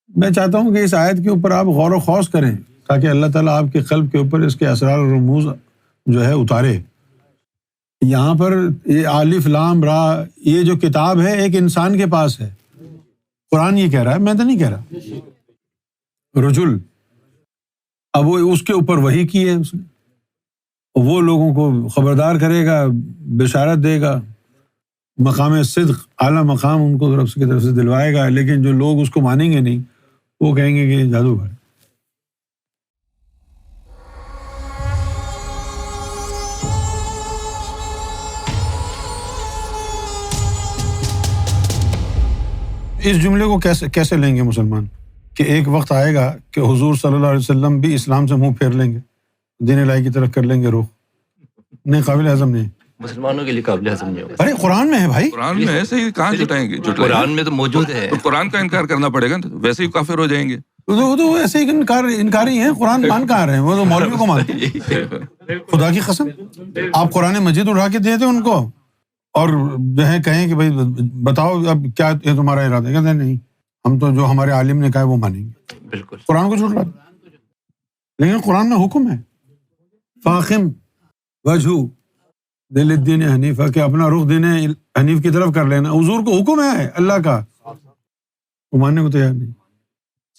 میں چاہتا ہوں کہ اس آیت کے اوپر آپ غور و خوض کریں تاکہ اللہ تعالیٰ آپ کے قلب کے اوپر اس کے اسرار و رموز جو ہے اتارے۔ یہاں پر یہ الف لام را، یہ جو کتاب ہے ایک انسان کے پاس ہے، قرآن یہ کہہ رہا ہے، میں تو نہیں کہہ رہا۔ رجل، اب وہ اس کے اوپر وحی کی ہے اس نے، وہ لوگوں کو خبردار کرے گا، بشارت دے گا، مقام صدق اعلیٰ مقام ان کو کی طرف سے دلوائے گا، لیکن جو لوگ اس کو مانیں گے نہیں وہ کہیں گے کہ یہ جادوگر ہے۔ اس جملے کو کیسے لیں گے مسلمان کہ ایک وقت آئے گا کہ حضور صلی اللہ علیہ وسلم بھی اسلام سے منہ پھیر لیں گے، دین الہی کی طرف کر لیں گے رخ؟ نہیں، قابل ہضم نہیں، مسلمانوں کے لیے قابل ہضم نہیں ہوگا۔ ارے قرآن میں ہے بھائی، قرآن میں ایسے ہی کہاں جٹائیں گے؟ قرآن میں تو موجود ہے، تو قرآن کا انکار کرنا پڑے گا، ویسے ہی کافر ہو جائیں گے۔ وہ تو ایسے ہی انکاری ہیں، قرآن مان کہاں رہے ہیں، وہ تو مولوی کو مانتے ہیں۔ خدا کی قسم، آپ قرآن مجید اٹھا کے دیے تھے ان کو اور جو ہے کہیں کہ بھائی بتاؤ اب کیا ہے تمہارا ارادہ، کہتے ہیں نہیں، ہم تو جو ہمارے عالم نے کہا ہے وہ مانیں گے۔ بالکل قرآن کو جھٹلا دیں، لیکن قرآن میں حکم ہے فاقم وجہ دل الدین حنیفہ، کہ اپنا رخ دین حنیف کی طرف کر لینا۔ حضور کو حکم ہے اللہ کا، وہ ماننے کو تیار نہیں۔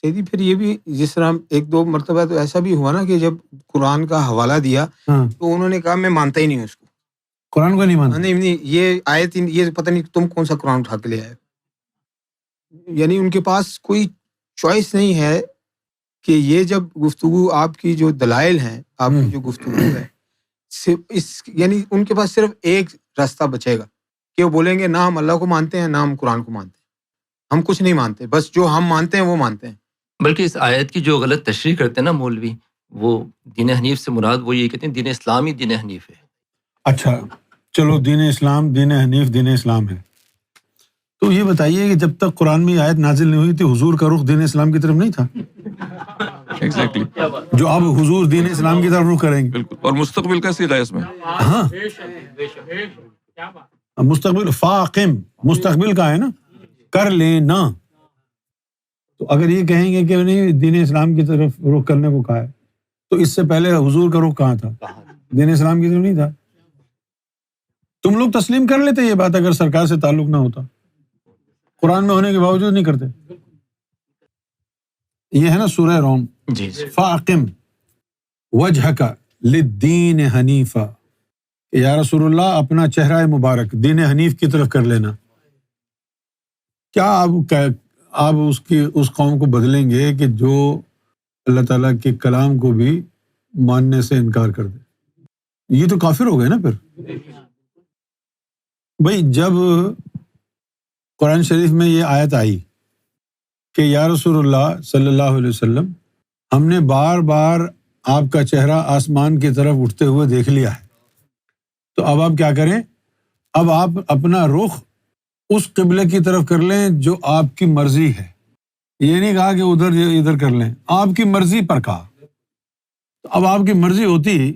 سیدھی پھر یہ بھی جس طرح ایک دو مرتبہ تو ایسا بھی ہوا نا کہ جب قرآن کا حوالہ دیا تو انہوں نے کہا میں مانتا ہی نہیں اس کو، قرآن کو نہیں مانتا۔ نہیں یہ آیت یہ پتہ نہیں تم کون سا قرآن اٹھا کے لے آئے، یعنی ان کے پاس کوئی چوائس نہیں ہے کہ یہ جب گفتگو آپ کی جو دلائل ہیں، آپ کی جو گفتگو ہے، یعنی ان کے پاس صرف ایک راستہ بچے گا کہ وہ بولیں گے نہ ہم اللہ کو مانتے ہیں نہ ہم قرآن کو مانتے ہیں، ہم کچھ نہیں مانتے، بس جو ہم مانتے ہیں وہ مانتے ہیں۔ بلکہ اس آیت کی جو غلط تشریح کرتے ہیں نا مولوی، وہ دین حنیف سے مراد وہ یہ کہتے ہیں دین اسلام ہی دین حنیف ہے۔ اچھا چلو، دین اسلام دین حنیف دین اسلام ہے، تو یہ بتائیے کہ جب تک قرآن میں یہ آیت نازل نہیں ہوئی تھی حضور کا رخ دین اسلام کی طرف نہیں تھا؟ ایگزیکٹلی، جو اب حضور دین اسلام کی طرف رخ کریں گے، بالکل، اور مستقبل کا سیدھا اس میں۔ ہاں مستقبل، فاقم مستقبل کا ہے نا، کر لینا۔ تو اگر یہ کہیں گے کہ نہیں دین اسلام کی طرف رخ کرنے کو کہا ہے، تو اس سے پہلے حضور کا رخ کہاں تھا؟ دین اسلام کی طرف نہیں تھا۔ تم لوگ تسلیم کر لیتے یہ بات اگر سرکار سے تعلق نہ ہوتا، قرآن میں ہونے کے باوجود نہیں کرتے۔ یہ ہے نا سورہ روم، جی فاقم وجہک للدین حنیفا، یا رسول اللہ اپنا چہرہ مبارک دین حنیف کی طرف کر لینا۔ کیا آپ اس قوم کو بدلیں گے کہ جو اللہ تعالیٰ کے کلام کو بھی ماننے سے انکار کر دے؟ یہ تو کافر ہو گئے نا پھر۔ بھائی جب قرآن شریف میں یہ آیت آئی کہ یا رسول اللہ صلی اللہ علیہ وسلم ہم نے بار بار آپ کا چہرہ آسمان کی طرف اٹھتے ہوئے دیکھ لیا ہے، تو اب آپ کیا کریں؟ اب آپ اپنا رخ اس قبلے کی طرف کر لیں جو آپ کی مرضی ہے۔ یہ نہیں کہا کہ ادھر کر لیں، آپ کی مرضی پر کہا۔ اب آپ کی مرضی ہوتی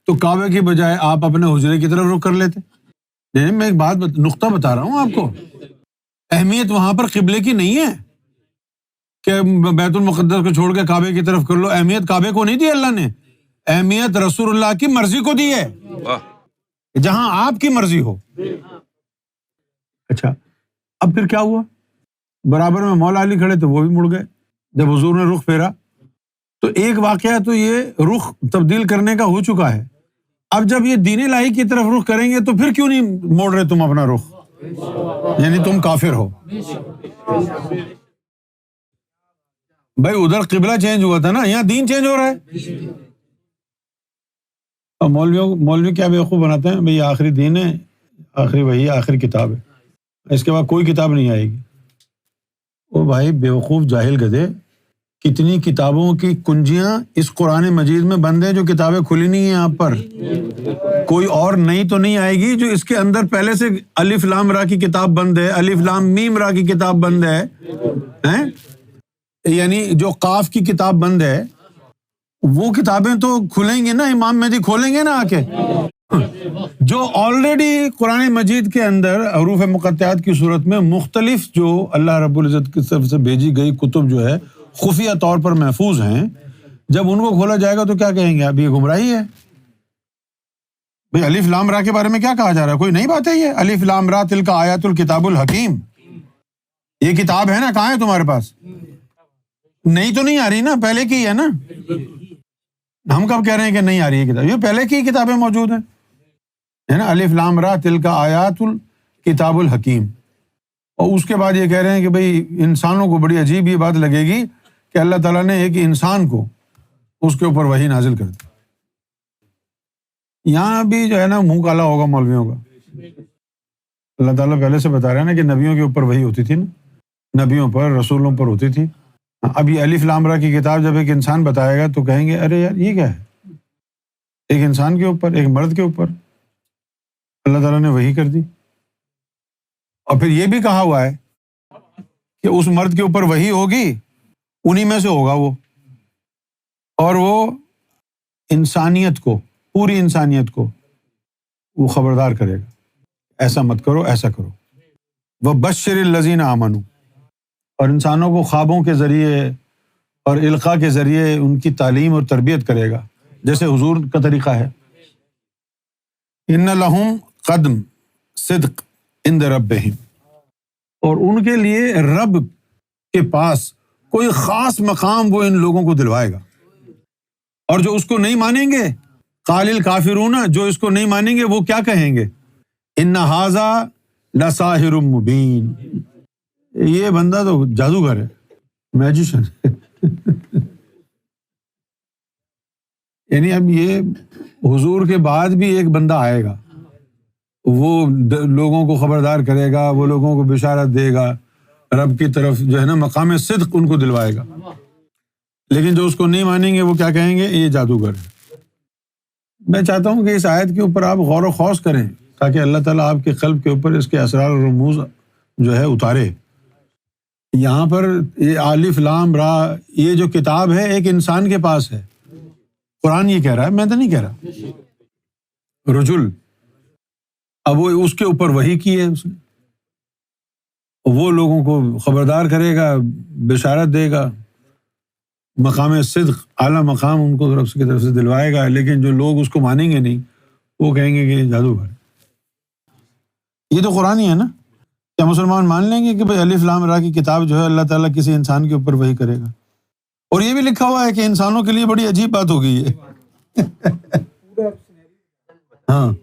تو کعبے کی بجائے آپ اپنے حجرے کی طرف رخ کر لیتے۔ نہیں، میں ایک بات نقطہ بتا رہا ہوں آپ کو، اہمیت وہاں پر قبلے کی نہیں ہے کہ بیت المقدس کو چھوڑ کے کعبے کی طرف کر لو۔ اہمیت کعبے کو نہیں دی اللہ نے، اہمیت رسول اللہ کی مرضی کو دی ہے، جہاں آپ کی مرضی ہو۔ اچھا اب پھر کیا ہوا؟ برابر میں مولا علی کھڑے تو وہ بھی مڑ گئے جب حضور نے رخ پھیرا۔ تو ایک واقعہ تو یہ رخ تبدیل کرنے کا ہو چکا ہے، اب جب یہ دین الہی کی طرف رخ کریں گے تو پھر کیوں نہیں موڑ رہے تم اپنا رخ؟ یعنی تم کافر ہو۔ بھائی ادھر قبلہ چینج ہوا تھا نا، یہاں دین چینج ہو رہا ہے۔ اور مولوی کیا بیوقوف بناتے ہیں، بھائی آخری دین ہے، آخری وہی آخری کتاب ہے، اس کے بعد کوئی کتاب نہیں آئے گی۔ او بھائی بیوقوف جاہل گدھے، کتنی کتابوں کی کنجیاں اس قرآن مجید میں بند ہیں جو کتابیں کھلی نہیں ہیں آپ پر۔ کوئی اور نئی تو نہیں آئے گی جو اس کے اندر پہلے سے الف لام را کی کتاب بند ہے، الف لام میم را کی کتاب بند ہے، یعنی جو قاف کی کتاب بند ہے، وہ کتابیں تو کھلیں گے نا، امام مہدی کھولیں گے نا آ کے۔ جو آلریڈی قرآن مجید کے اندر حروف مقطعات کی صورت میں مختلف جو اللہ رب العزت کی طرف سے بھیجی گئی کتب جو ہے خفیہ طور پر محفوظ ہیں، جب ان کو کھولا جائے گا تو کیا کہیں گے؟ اب یہ گمراہی ہے بھئی۔ الف لام را کے بارے میں کیا کہا جا رہا ہے؟ کوئی نئی بات ہے یہ؟ الف لام را تلک آیات الکتاب الحکیم، یہ کتاب ہے نا، کہاں ہے تمہارے پاس؟ نئی تو نہیں آ رہی نا، پہلے کی ہے نا۔ ہم کب کہہ رہے ہیں کہ نہیں آ رہی ہے کتاب؟ یہ پہلے کی کتابیں موجود ہیں، ہے نا، الف لام را تلک آیات الکتاب الحکیم۔ اور اس کے بعد یہ کہہ رہے ہیں کہ بھئی انسانوں کو بڑی عجیب یہ بات لگے گی کہ اللہ تعالیٰ نے ایک انسان کو اس کے اوپر وحی نازل کر دی۔ یہاں بھی جو ہے نا منہ کالا ہوگا مولویوں کا۔ اللہ تعالیٰ پہلے سے بتا رہا ہے نا کہ نبیوں کے اوپر وحی ہوتی تھی نا، نبیوں پر، رسولوں پر ہوتی تھی۔ اب یہ الف لام را کی کتاب جب ایک انسان بتائے گا تو کہیں گے ارے یار یہ کیا ہے؟ ایک انسان کے اوپر، ایک مرد کے اوپر اللہ تعالیٰ نے وحی کر دی۔ اور پھر یہ بھی کہا ہوا ہے کہ اس مرد کے اوپر وحی ہوگی، انہی میں سے ہوگا وہ، اور وہ انسانیت کو، پوری انسانیت کو وہ خبردار کرے گا، ایسا مت کرو، ایسا کرو۔ وَبَشِّرِ الَّذِينَ آمَنُوا، اور انسانوں کو خوابوں کے ذریعے اور القاء کے ذریعے ان کی تعلیم اور تربیت کرے گا، جیسے حضور کا طریقہ ہے۔ إِنَّ لَهُمْ قَدْمَ صِدْقٍ عِندَ رَبِّهِمْ، اور ان کے لیے رب کے پاس کوئی خاص مقام وہ ان لوگوں کو دلوائے گا۔ اور جو اس کو نہیں مانیں گے، قال الکافرون، جو اس کو نہیں مانیں گے وہ کیا کہیں گے؟ ان ھذا لساحر مبین، یہ بندہ تو جادوگر ہے، میجیشن ہے۔ یعنی اب یہ حضور کے بعد بھی ایک بندہ آئے گا، وہ لوگوں کو خبردار کرے گا، وہ لوگوں کو بشارت دے گا، رب کی طرف جو ہے نا مقام صدق ان کو دلوائے گا۔ لیکن جو اس کو نہیں مانیں گے وہ کیا کہیں گے؟ یہ جادوگر ہے۔ میں چاہتا ہوں کہ اس آیت کے اوپر آپ غور و خوض کریں تاکہ اللہ تعالیٰ آپ کے قلب کے اوپر اس کے اسرار و رموز جو ہے اتارے۔ یہاں پر یہ الف لام را، یہ جو کتاب ہے ایک انسان کے پاس ہے، قرآن یہ کہہ رہا ہے، میں تو نہیں کہہ رہا۔ رجل، اب وہ اس کے اوپر وحی کی ہے اس نے، وہ لوگوں کو خبردار کرے گا، بشارت دے گا، مقام صدق، اعلیٰ مقام ان کو رب کی طرف سے دلوائے گا۔ لیکن جو لوگ اس کو مانیں گے نہیں، وہ کہیں گے کہ جادوگر ہے۔ یہ تو قرآن ہی ہے نا، کیا مسلمان مان لیں گے کہ بھئی الف لام را کی کتاب جو ہے اللہ تعالیٰ کسی انسان کے اوپر وحی کرے گا؟ اور یہ بھی لکھا ہوا ہے کہ انسانوں کے لیے بڑی عجیب بات ہو گئی ہے۔ ہاں